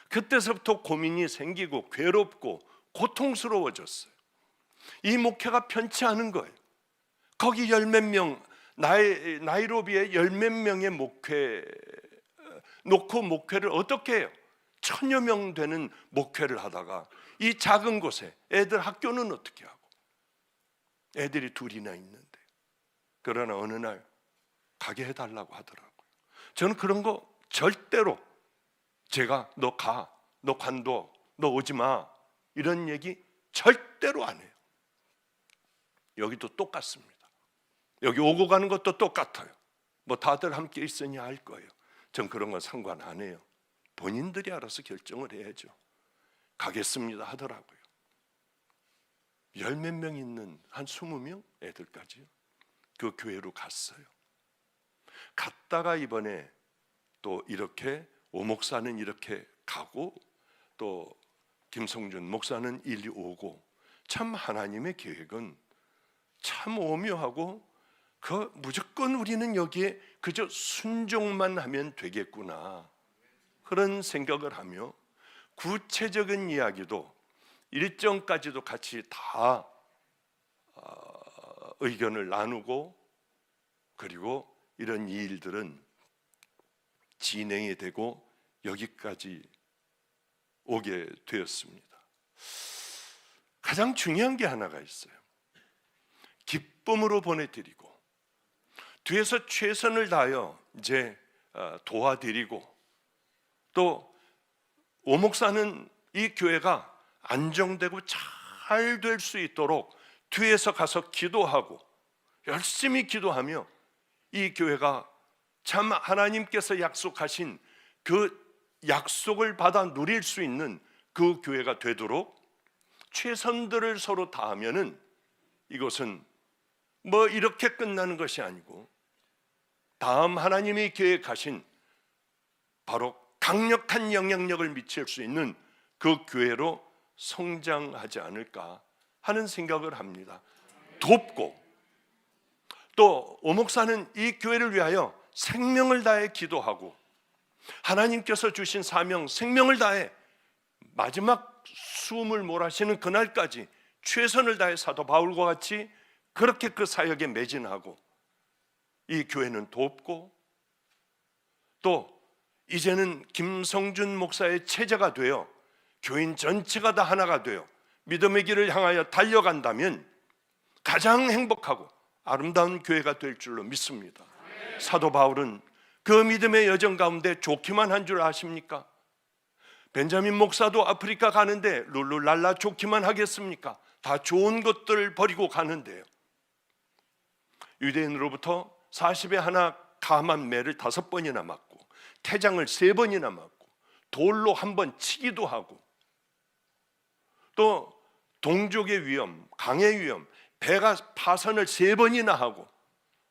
그때서부터 고민이 생기고 괴롭고 고통스러워졌어요. 이 목회가 편치 않은 거예요. 거기 10몇 명, 나이로비에 10몇 명의 목회 놓고 목회를 어떻게 해요? 1000여 명 되는 목회를 하다가 이 작은 곳에 애들 학교는 어떻게 하고 애들이 둘이나 있는데 그러나 어느 날 가게 해달라고 하더라고요. 저는 그런 거 절대로 제가 너 가, 너 관둬, 너 오지 마 이런 얘기 절대로 안 해요. 여기도 똑같습니다. 여기 오고 가는 것도 똑같아요. 뭐 다들 함께 있으니 알 거예요. 전 그런 건 상관 안 해요. 본인들이 알아서 결정을 해야죠. 가겠습니다 하더라고요. 10몇 명 있는 한 20명 애들까지요. 그 교회로 갔어요. 갔다가 이번에 또 이렇게 오 목사는 이렇게 가고 또 김성준 목사는 일이 오고 참 하나님의 계획은 참 오묘하고 무조건 우리는 여기에 그저 순종만 하면 되겠구나 그런 생각을 하며 구체적인 이야기도 일정까지도 같이 다 의견을 나누고 그리고 이런 일들은 진행이 되고 여기까지 오게 되었습니다. 가장 중요한 게 하나가 있어요. 기쁨으로 보내드리고 뒤에서 최선을 다하여 이제 도와드리고 또 오목사는 이 교회가 안정되고 잘 될 수 있도록 뒤에서 가서 기도하고 열심히 기도하며 이 교회가 참 하나님께서 약속하신 그 약속을 받아 누릴 수 있는 그 교회가 되도록 최선들을 서로 다하면은 이것은 뭐 이렇게 끝나는 것이 아니고 다음 하나님이 계획하신 바로 강력한 영향력을 미칠 수 있는 그 교회로 성장하지 않을까 하는 생각을 합니다. 돕고 또 오목사는 이 교회를 위하여 생명을 다해 기도하고 하나님께서 주신 사명 생명을 다해 마지막 숨을 몰아쉬는 그날까지 최선을 다해 사도 바울과 같이 그렇게 그 사역에 매진하고 이 교회는 돕고 또 이제는 김성준 목사의 체제가 되어 교인 전체가 다 하나가 되어 믿음의 길을 향하여 달려간다면 가장 행복하고 아름다운 교회가 될 줄로 믿습니다. 사도 바울은 그 믿음의 여정 가운데 좋기만 한 줄 아십니까? 벤자민 목사도 아프리카 가는데 룰루랄라 좋기만 하겠습니까? 다 좋은 것들을 버리고 가는데요. 유대인으로부터 40에 하나 감한 매를 5번이나 맞고 태장을 3번이나 맞고 돌로 1번 치기도 하고 또 동족의 위험, 강의 위험, 배가 파선을 3번이나 하고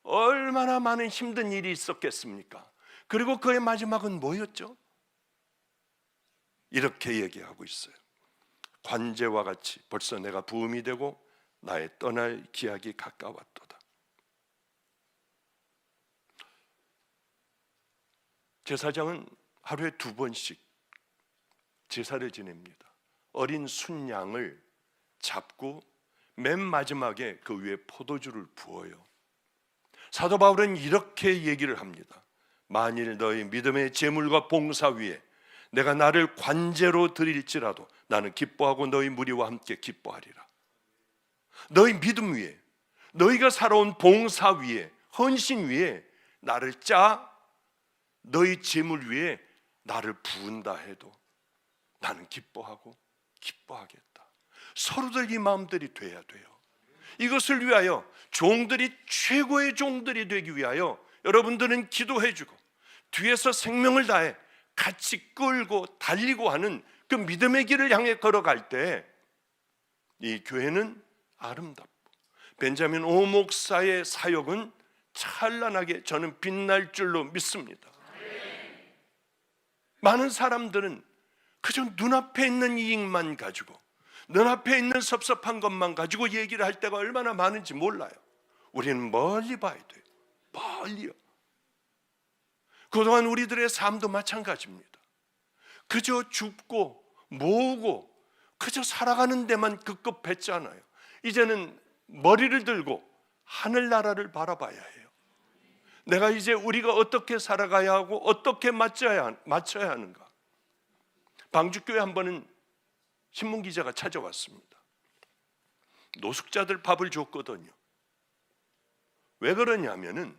얼마나 많은 힘든 일이 있었겠습니까? 그리고 그의 마지막은 뭐였죠? 이렇게 얘기하고 있어요. 관제와 같이 벌써 내가 부음이 되고 나의 떠날 기약이 가까웠도다. 제사장은 하루에 2번씩 제사를 지냅니다. 어린 순양을 잡고 맨 마지막에 그 위에 포도주를 부어요. 사도 바울은 이렇게 얘기를 합니다. 만일 너희 믿음의 제물과 봉사 위에 내가 나를 관제로 드릴지라도 나는 기뻐하고 너희 무리와 함께 기뻐하리라. 너희 믿음 위에, 너희가 살아온 봉사 위에, 헌신 위에 나를 짜 너희 재물 위에 나를 부은다 해도 나는 기뻐하겠다. 서로들 이 마음들이 돼야 돼요. 이것을 위하여 종들이 최고의 종들이 되기 위하여 여러분들은 기도해주고 뒤에서 생명을 다해 같이 끌고 달리고 하는 그 믿음의 길을 향해 걸어갈 때 이 교회는 아름답고 벤자민 오 목사의 사역은 찬란하게 저는 빛날 줄로 믿습니다. 많은 사람들은 그저 눈앞에 있는 이익만 가지고, 눈앞에 있는 섭섭한 것만 가지고 얘기를 할 때가 얼마나 많은지 몰라요. 우리는 멀리 봐야 돼요. 멀리요. 그동안 우리들의 삶도 마찬가지입니다. 그저 줍고 모으고 그저 살아가는 데만 급급했잖아요. 이제는 머리를 들고 하늘나라를 바라봐야 해요. 내가 이제 우리가 어떻게 살아가야 하고 어떻게 맞춰야 하는가. 방주교회 한 번은 신문기자가 찾아왔습니다. 노숙자들 밥을 줬거든요. 왜 그러냐면은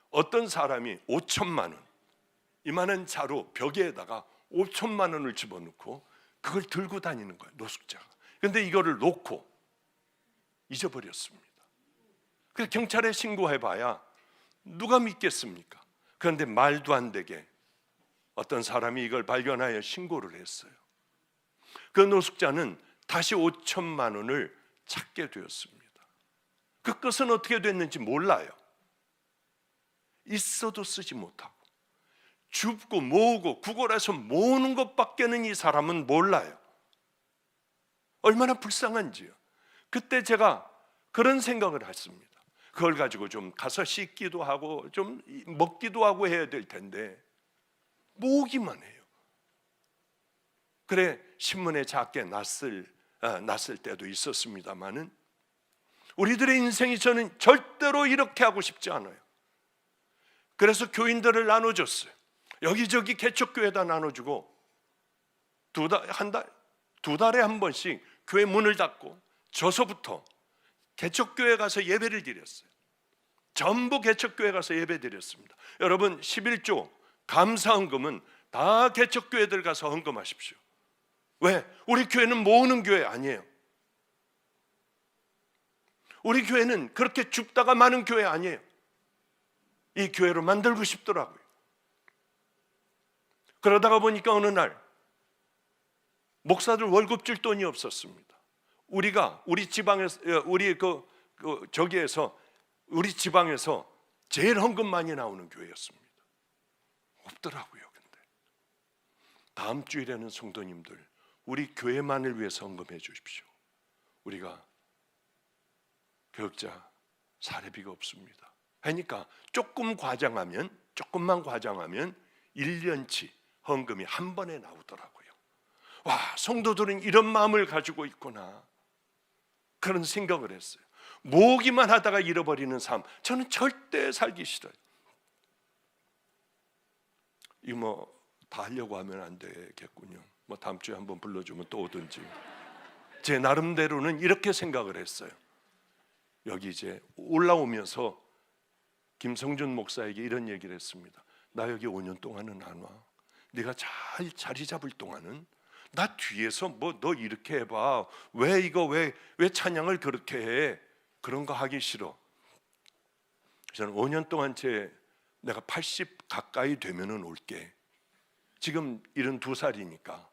어떤 사람이 5천만 원, 이만한 자루 벽에다가 5천만 원을 집어넣고 그걸 들고 다니는 거예요, 노숙자가. 그런데 이거를 놓고 잊어버렸습니다. 그래서 경찰에 신고해봐야 누가 믿겠습니까? 그런데 말도 안 되게 어떤 사람이 이걸 발견하여 신고를 했어요. 그 노숙자는 다시 5천만 원을 찾게 되었습니다. 그 끝은 어떻게 됐는지 몰라요. 있어도 쓰지 못하고 줍고 모으고 구걸해서 모으는 것밖에는 이 사람은 몰라요. 얼마나 불쌍한지요. 그때 제가 그런 생각을 했습니다. 그걸 가지고 좀 가서 씻기도 하고 좀 먹기도 하고 해야 될 텐데 모으기만 해요. 그래 신문에 작게 났을 때도 있었습니다마는 우리들의 인생이 저는 절대로 이렇게 하고 싶지 않아요. 그래서 교인들을 나눠줬어요. 여기저기 개척교회에다 나눠주고 두 달에 한 번씩 교회 문을 닫고 저서부터 개척교회 가서 예배를 드렸어요. 전부 개척교회 가서 예배 드렸습니다. 여러분 11조 감사헌금은 다 개척교회들 가서 헌금하십시오. 왜? 우리 교회는 모으는 교회 아니에요. 우리 교회는 그렇게 줍다가 많은 교회 아니에요. 이 교회로 만들고 싶더라고요. 그러다가 보니까 어느 날 목사들 월급 줄 돈이 없었습니다. 우리 지방에서 우리 지방에서 제일 헌금 많이 나오는 교회였습니다. 없더라고요. 근데 다음 주일에는 성도님들 우리 교회만을 위해서 헌금해 주십시오. 우리가 교역자 사례비가 없습니다. 그러니까 조금만 과장하면 1년치 헌금이 한 번에 나오더라고요. 와, 성도들은 이런 마음을 가지고 있구나. 그런 생각을 했어요. 모으기만 하다가 잃어버리는 삶, 저는 절대 살기 싫어요. 이거 다 하려고 하면 안 되겠군요. 다음 주에 한번 불러주면 또 오든지. 제 나름대로는 이렇게 생각을 했어요. 여기 이제 올라오면서 김성준 목사에게 이런 얘기를 했습니다. 나 여기 5년 동안은 안 와. 네가 잘 자리 잡을 동안은 나 뒤에서 너 이렇게 해봐. 왜 찬양을 그렇게 해? 그런 거 하기 싫어. 저는 5년 동안 내가 80 가까이 되면은 올게. 지금 72살이니까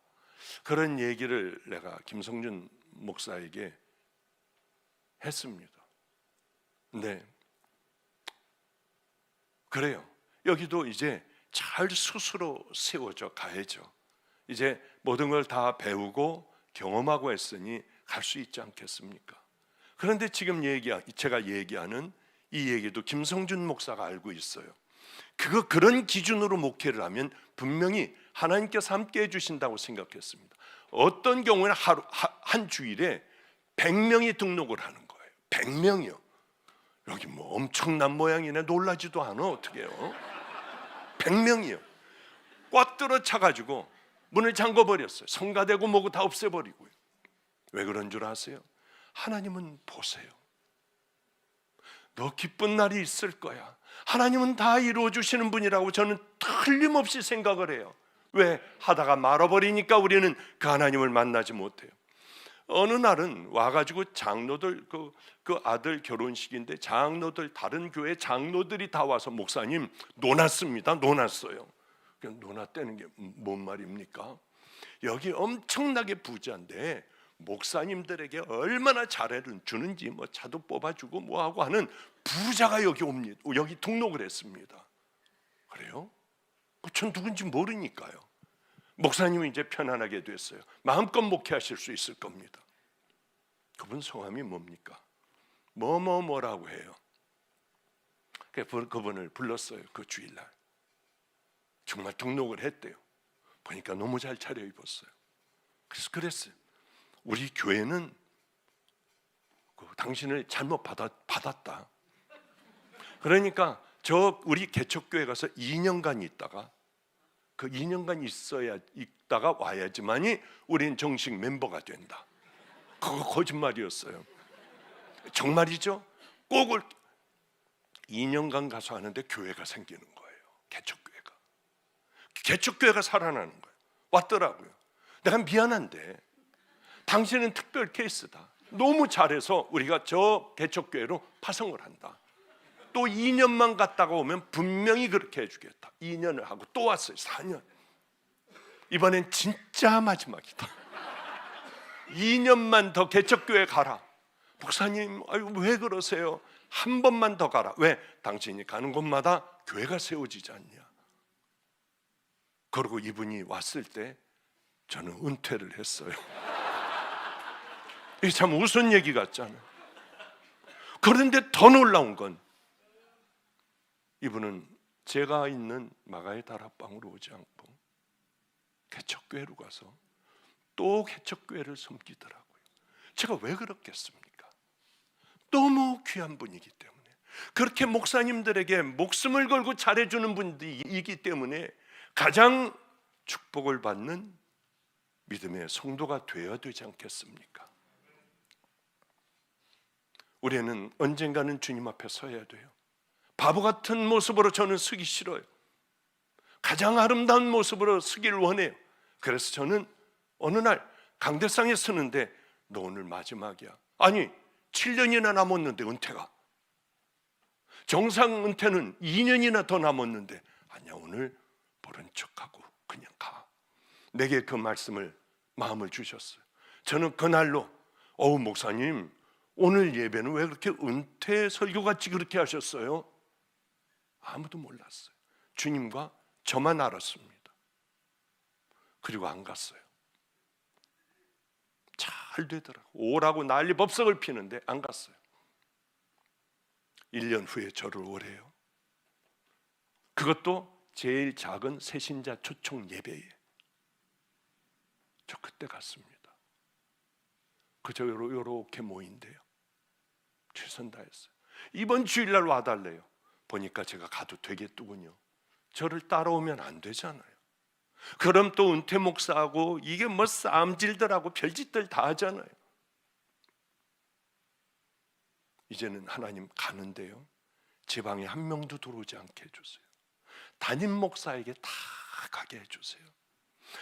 그런 얘기를 내가 김성준 목사에게 했습니다. 네, 그래요. 여기도 이제 잘 스스로 세워져 가야죠. 이제 모든 걸 다 배우고 경험하고 했으니 갈 수 있지 않겠습니까? 그런데 지금 제가 얘기하는 이 얘기도 김성준 목사가 알고 있어요. 그런 기준으로 목회를 하면 분명히 하나님께서 함께 해주신다고 생각했습니다. 어떤 경우에는 한 주일에 100명이 등록을 하는 거예요. 100명이요. 여기 엄청난 모양이네. 놀라지도 않아. 어떻게 해요? 100명이요. 꽉 들어 차가지고 문을 잠궈버렸어요. 성가대고 뭐고 다 없애버리고요. 왜 그런 줄 아세요? 하나님은 보세요. 더 기쁜 날이 있을 거야. 하나님은 다 이루어 주시는 분이라고 저는 틀림없이 생각을 해요. 왜? 하다가 말아버리니까 우리는 그 하나님을 만나지 못해요. 어느 날은 와가지고 장로들 그 아들 결혼식인데 장로들, 다른 교회 장로들이 다 와서 목사님 논았습니다. 논았어요. 논았다는 게 뭔 말입니까? 여기 엄청나게 부자인데 목사님들에게 얼마나 잘해를 주는지 뭐 차도 뽑아주고 뭐하고 하는 부자가 여기 옵니다. 여기 등록을 했습니다. 그래요? 전 누군지 모르니까요. 목사님은 이제 편안하게 됐어요. 마음껏 목회하실 수 있을 겁니다. 그분 성함이 뭡니까? 뭐라고 해요. 그분을 불렀어요. 그 주일날. 정말 등록을 했대요. 보니까 너무 잘 차려입었어요. 그래서 그랬어요. 우리 교회는 당신을 잘못 받았다. 그러니까 우리 개척교회 가서 2년간 있다가 그 2년간 있다가 와야지만이 우린 정식 멤버가 된다. 그거 거짓말이었어요. 정말이죠? 꼭 2년간 가서 하는데 교회가 생기는 거예요. 개척교회가 살아나는 거예요. 왔더라고요. 내가 미안한데 당신은 특별 케이스다. 너무 잘해서 우리가 저 개척교회로 파송을 한다. 또 2년만 갔다가 오면 분명히 그렇게 해주겠다. 2년을 하고 또 왔어요. 4년. 이번엔 진짜 마지막이다. 2년만 더 개척교회 가라. 목사님, 왜 그러세요? 한 번만 더 가라. 왜? 당신이 가는 곳마다 교회가 세워지지 않냐. 그리고 이분이 왔을 때 저는 은퇴를 했어요. 이게 참 우스운 얘기 같잖아요. 그런데 더 놀라운 건 이분은 제가 있는 마가의 다락방으로 오지 않고 개척교회로 가서 또 개척교회를 섬기더라고요. 제가 왜 그렇겠습니까? 너무 귀한 분이기 때문에, 그렇게 목사님들에게 목숨을 걸고 잘해주는 분이기 때문에 가장 축복을 받는 믿음의 성도가 되어야 되지 않겠습니까? 우리는 언젠가는 주님 앞에 서야 돼요. 바보 같은 모습으로 저는 서기 싫어요. 가장 아름다운 모습으로 서기를 원해요. 그래서 저는 어느 날 강대상에 서는데 너 오늘 마지막이야. 아니 7년이나 남았는데 은퇴가. 정상 은퇴는 2년이나 더 남았는데 아니야, 오늘 모른 척하고 그냥 가. 내게 그 마음을 주셨어요. 저는 그날로 목사님 오늘 예배는 왜 그렇게 은퇴 설교같이 그렇게 하셨어요? 아무도 몰랐어요. 주님과 저만 알았습니다. 그리고 안 갔어요. 잘 되더라고요. 오라고 난리 법석을 피는데 안 갔어요. 1년 후에 저를 오래요. 그것도 제일 작은 새신자 초청 예배에 저 그때 갔습니다. 그저 요렇게 모인대요. 최선 다했어요. 이번 주일날 와달래요. 보니까 제가 가도 되겠더군요. 저를 따라오면 안 되잖아요. 그럼 또 은퇴 목사하고 이게 뭐 싸움질들하고 별짓들 다 하잖아요. 이제는 하나님 가는데요, 제 방에 한 명도 들어오지 않게 해주세요. 담임 목사에게 다 가게 해주세요.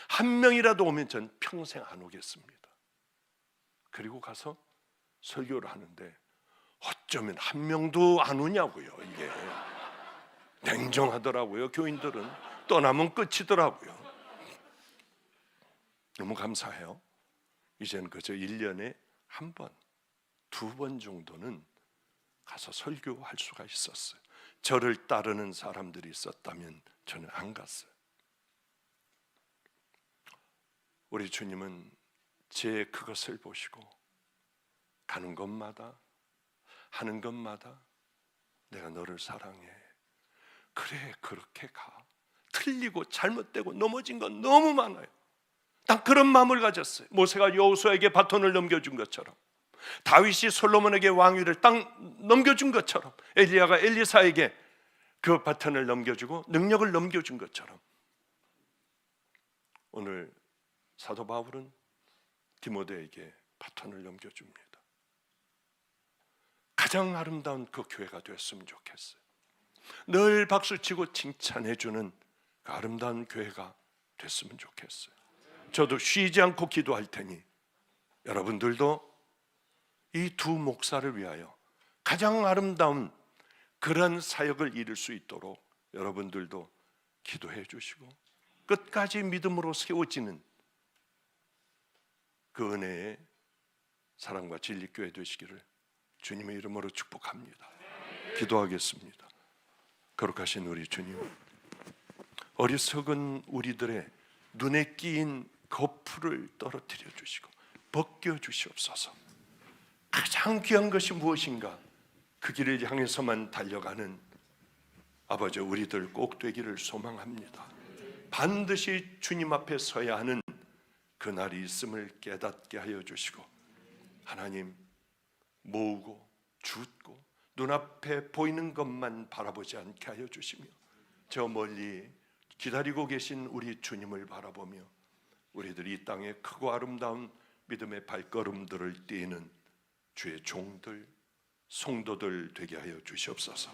한 명이라도 오면 전 평생 안 오겠습니다. 그리고 가서 설교를 하는데 어쩌면 한 명도 안 오냐고요. 이게 냉정하더라고요. 교인들은 떠나면 끝이더라고요. 너무 감사해요. 이제는 그저 1년에 한 번, 2번 정도는 가서 설교할 수가 있었어요. 저를 따르는 사람들이 있었다면 저는 안 갔어요. 우리 주님은 제 그것을 보시고 가는 곳마다 하는 것마다 내가 너를 사랑해. 그래, 그렇게 가. 틀리고 잘못되고 넘어진 건 너무 많아요. 난 그런 마음을 가졌어요. 모세가 여호수아에게 바톤을 넘겨준 것처럼, 다윗이 솔로몬에게 왕위를 딱 넘겨준 것처럼, 엘리야가 엘리사에게 그 바톤을 넘겨주고 능력을 넘겨준 것처럼, 오늘 사도 바울은 디모데에게 바톤을 넘겨줍니다. 가장 아름다운 그 교회가 됐으면 좋겠어요. 늘 박수치고 칭찬해주는 그 아름다운 교회가 됐으면 좋겠어요. 저도 쉬지 않고 기도할 테니 여러분들도 이 두 목사를 위하여 가장 아름다운 그런 사역을 이룰 수 있도록 여러분들도 기도해 주시고 끝까지 믿음으로 세워지는 그 은혜의 사랑과 진리교회 되시기를 주님의 이름으로 축복합니다. 기도하겠습니다. 거룩하신 우리 주님, 어리석은 우리들의 눈에 끼인 거풀을 떨어뜨려 주시고 벗겨 주시옵소서. 가장 귀한 것이 무엇인가? 그 길을 향해서만 달려가는 아버지 우리들 꼭 되기를 소망합니다. 반드시 주님 앞에 서야 하는 그날이 있음을 깨닫게 하여 주시고 하나님, 모으고 줍고 눈앞에 보이는 것만 바라보지 않게 하여 주시며 저 멀리 기다리고 계신 우리 주님을 바라보며 우리들이 이 땅에 크고 아름다운 믿음의 발걸음들을 띄는 주의 종들, 성도들 되게 하여 주시옵소서.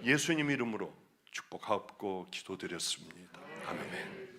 예수님 이름으로 축복하옵고 기도드렸습니다. 아멘.